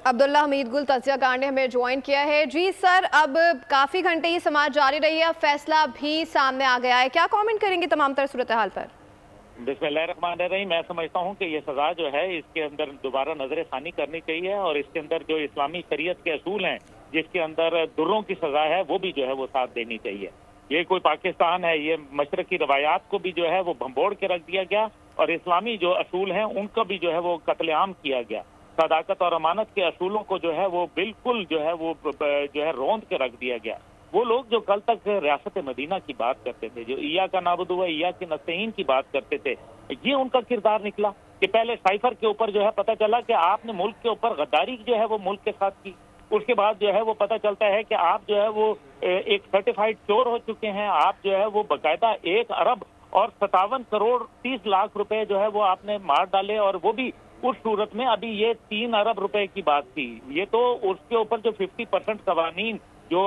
अब्दुल्ला हमीद गुल तजिया कांड ने हमें ज्वाइन किया है। जी सर, अब काफ़ी घंटे ये समाज जारी रही है, अब फैसला भी सामने आ गया है, क्या कमेंट करेंगे तमाम तर सूरत हाल पर? बिस्मिल्लाहिर्रहमानिर्रहीम। मैं समझता हूँ कि ये सज़ा जो है इसके अंदर दोबारा नजर फ़ानी करनी चाहिए और इसके अंदर जो इस्लामी शरीयत के असूल हैं जिसके अंदर दुर्रों की सज़ा है वो भी जो है वो साथ देनी चाहिए। ये कोई पाकिस्तान है, ये मशरकी रवायात को भी जो है वो भंबोड़ के रख दिया गया और इस्लामी जो असूल हैं उनका भी जो है वो कत्लेआम किया गया। सदाकत और अमानत के असूलों को जो है वो बिल्कुल जो है रौंद के रख दिया गया। वो लोग जो कल तक रियासत मदीना की बात करते थे, जो इया का नाबुदु व इया के नस्तईन की बात करते थे, ये उनका किरदार निकला कि पहले साइफर के ऊपर जो है पता चला कि आपने मुल्क के ऊपर गद्दारी जो है वो मुल्क के साथ की। उसके बाद जो है वो पता चलता है कि आप जो है वो एक सर्टिफाइड चोर हो चुके हैं। आप जो है वो बाकायदा 1 अरब और 57 करोड़ 30 लाख रुपए जो है वो आपने मार डाले और वो भी उस सूरत में अभी ये 3 अरब रुपए की बात थी। ये तो उसके ऊपर जो 50% कवानीन जो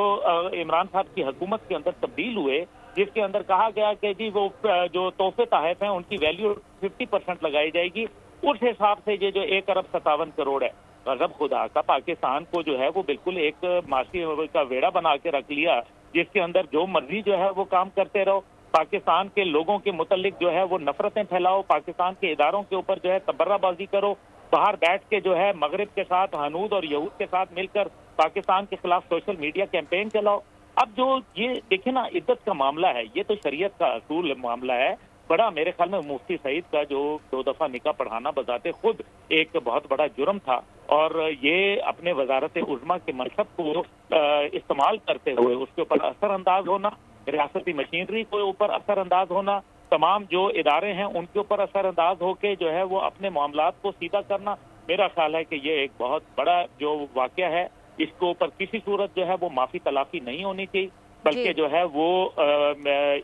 इमरान साहब की हुकूमत के अंदर तब्दील हुए, जिसके अंदर कहा गया कि जी वो जो तोहफे तहफ हैं उनकी वैल्यू 50% लगाई जाएगी, उस हिसाब से ये जो 1 अरब 57 करोड़ है, गजब खुदा का पाकिस्तान को जो है वो बिल्कुल एक माशी का वेड़ा बना के रख लिया जिसके अंदर जो मर्जी जो है वो काम करते रहो। पाकिस्तान के लोगों के मुतल्लिक जो है वो नफरतें फैलाओ, पाकिस्तान के इदारों के ऊपर जो है तबर्राबाजी करो, बाहर बैठ के जो है मगरिब के साथ हनूद और यहूद के साथ मिलकर पाकिस्तान के खिलाफ सोशल मीडिया कैंपेन चलाओ। अब जो ये देखे ना इद्दत का मामला है, ये तो शरीयत का असूल मामला है। बड़ा मेरे ख्याल में मुफ्ती सईद का जो 2 दफा निकाह पढ़ाना बजाते खुद एक बहुत बड़ा जुर्म था और ये अपने वजारत उज़्मा के मनसब को इस्तेमाल करते हुए उसके ऊपर असरअंदाज होना, रियासती मशीनरी के ऊपर असरअंदाज होना, तमाम जो इदारे हैं उनके ऊपर असरअंदाज होके जो है वो अपने मामलात को सीधा करना, मेरा ख्याल है कि ये एक बहुत बड़ा जो वाकया है, इसके ऊपर किसी सूरत जो है वो माफी तलाफी नहीं होनी चाहिए, बल्कि जो है वो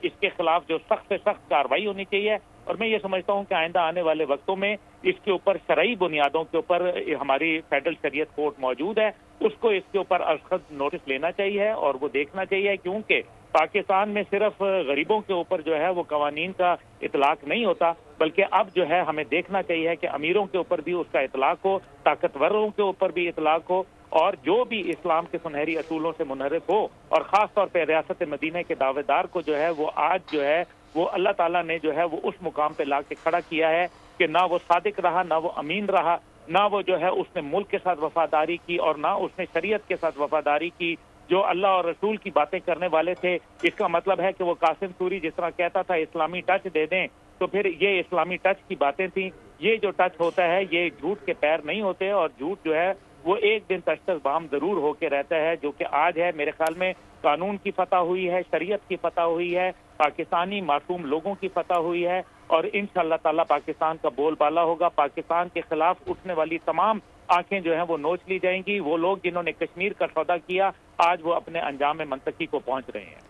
इसके खिलाफ जो सख्त से सख्त कार्रवाई होनी चाहिए। और मैं ये समझता हूँ कि आइंदा आने वाले वक्तों में इसके ऊपर शरई बुनियादों के ऊपर हमारी फेडरल शरीयत कोर्ट मौजूद है, उसको इसके ऊपर अखद नोटिस लेना चाहिए और वो देखना चाहिए, क्योंकि पाकिस्तान में सिर्फ गरीबों के ऊपर जो है वो कवानीन का इतलाक नहीं होता, बल्कि अब जो है हमें देखना चाहिए कि अमीरों के ऊपर भी उसका इतलाक हो, ताकतवरों के ऊपर भी इतलाक हो और जो भी इस्लाम के सुनहरी असूलों से मुनहरिफ हो और ख़ास तौर पर रियासत मदीना के दावेदार को जो है वो आज जो है वो अल्लाह ताला ने जो है वो उस मुकाम पे ला के खड़ा किया है कि ना वो सादिक रहा, ना वो अमीन रहा, ना वो जो है उसने मुल्क के साथ वफादारी की और ना उसने शरीयत के साथ वफादारी की। जो अल्लाह और रसूल की बातें करने वाले थे, इसका मतलब है कि वो कासिम सूरी जिस तरह कहता था इस्लामी टच दे दें, तो फिर ये इस्लामी टच की बातें थी। ये जो टच होता है ये झूठ के पैर नहीं होते और झूठ जो है वो एक दिन तश्तबाम जरूर होके रहता है, जो कि आज है। मेरे ख्याल में कानून की फतह हुई है, शरीयत की फतह हुई है, पाकिस्तानी मासूम लोगों की फतह हुई है और इंशाअल्लाह ताला पाकिस्तान का बोलबाला होगा। पाकिस्तान के खिलाफ उठने वाली तमाम आंखें जो हैं वो नोच ली जाएंगी। वो लोग जिन्होंने कश्मीर का सौदा किया आज वो अपने अंजाम मंतकी को पहुंच रहे हैं।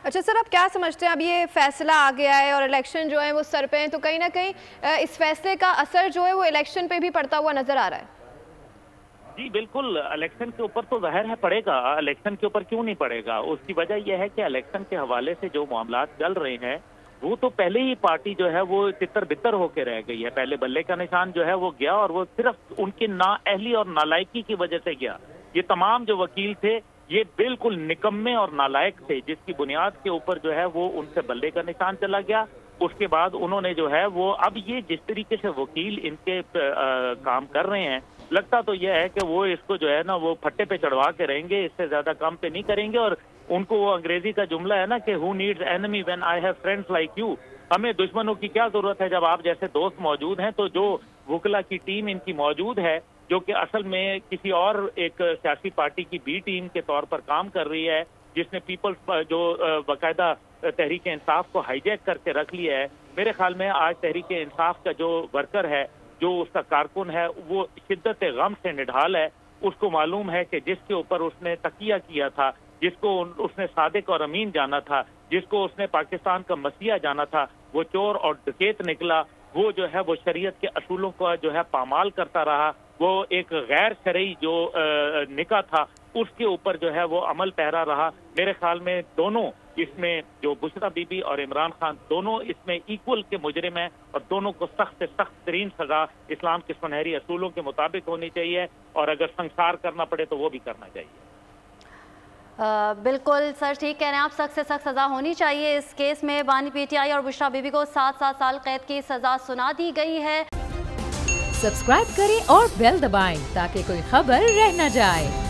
अच्छा सर, आप क्या समझते हैं, अब ये फैसला आ गया है और इलेक्शन जो है वो सर पे हैं, तो कहीं ना कहीं इस फैसले का असर जो है वो इलेक्शन पे भी पड़ता हुआ नजर आ रहा है? जी बिल्कुल, इलेक्शन के ऊपर तो ज़ाहिर है पड़ेगा। इलेक्शन के ऊपर क्यों नहीं पड़ेगा? उसकी वजह यह है कि इलेक्शन के हवाले से जो मामलात चल रहे हैं वो तो पहले ही पार्टी जो है वो तितर बितर होके रह गई है। पहले बल्ले का निशान जो है वो गया और वो सिर्फ उनकी नाअहली और नालायकी की वजह से गया। ये तमाम जो वकील थे ये बिल्कुल निकम्मे और नालायक थे, जिसकी बुनियाद के ऊपर जो है वो उनसे बल्ले का निशान चला गया। उसके बाद उन्होंने जो है वो अब ये जिस तरीके से वकील इनके काम कर रहे हैं, लगता तो यह है कि वो इसको जो है ना वो फट्टे पे चढ़वा के रहेंगे, इससे ज्यादा काम पे नहीं करेंगे। और उनको वो अंग्रेजी का जुमला है ना कि who needs enemy when I have friends like you, हमें दुश्मनों की क्या जरूरत है जब आप जैसे दोस्त मौजूद हैं। तो जो वकला की टीम इनकी मौजूद है, जो कि असल में किसी और एक सियासी पार्टी की बी टीम के तौर पर काम कर रही है, जिसने पीपल्स जो बाकायदा तहरीक इंसाफ को हाईजैक करके रख लिया है। मेरे ख्याल में आज तहरीक इंसाफ का जो वर्कर है, जो उसका कारकुन है, वो शिद्दत गम से निढाल है। उसको मालूम है कि जिसके ऊपर उसने तकिया किया था, जिसको उसने सादिक और अमीन जाना था, जिसको उसने पाकिस्तान का मसीहा जाना था, वो चोर और डकैत निकला। वो जो है वो शरीयत के असूलों का जो है पामाल करता रहा वो एक गैर शरई जो निकाह था उसके ऊपर जो है वो अमल पैरा रहा। मेरे ख्याल में दोनों इसमें, जो बुशरा बीबी और इमरान खान, दोनों इसमें इक्वल के मुजरिम हैं और दोनों को सख्त से सख्त तरीन सजा इस्लाम के सुनहरी असूलों के मुताबिक होनी चाहिए, और अगर संसार करना पड़े तो वो भी करना चाहिए। बिल्कुल सर, ठीक कह रहे हैं आप, सख्त से सख्त सज़ा होनी चाहिए इस केस में। बानी पीटीआई और बुशरा बीबी को 7-7 साल कैद की सज़ा सुना दी गई है। सब्सक्राइब करें और बेल दबाएं ताकि कोई खबर रह न जाए।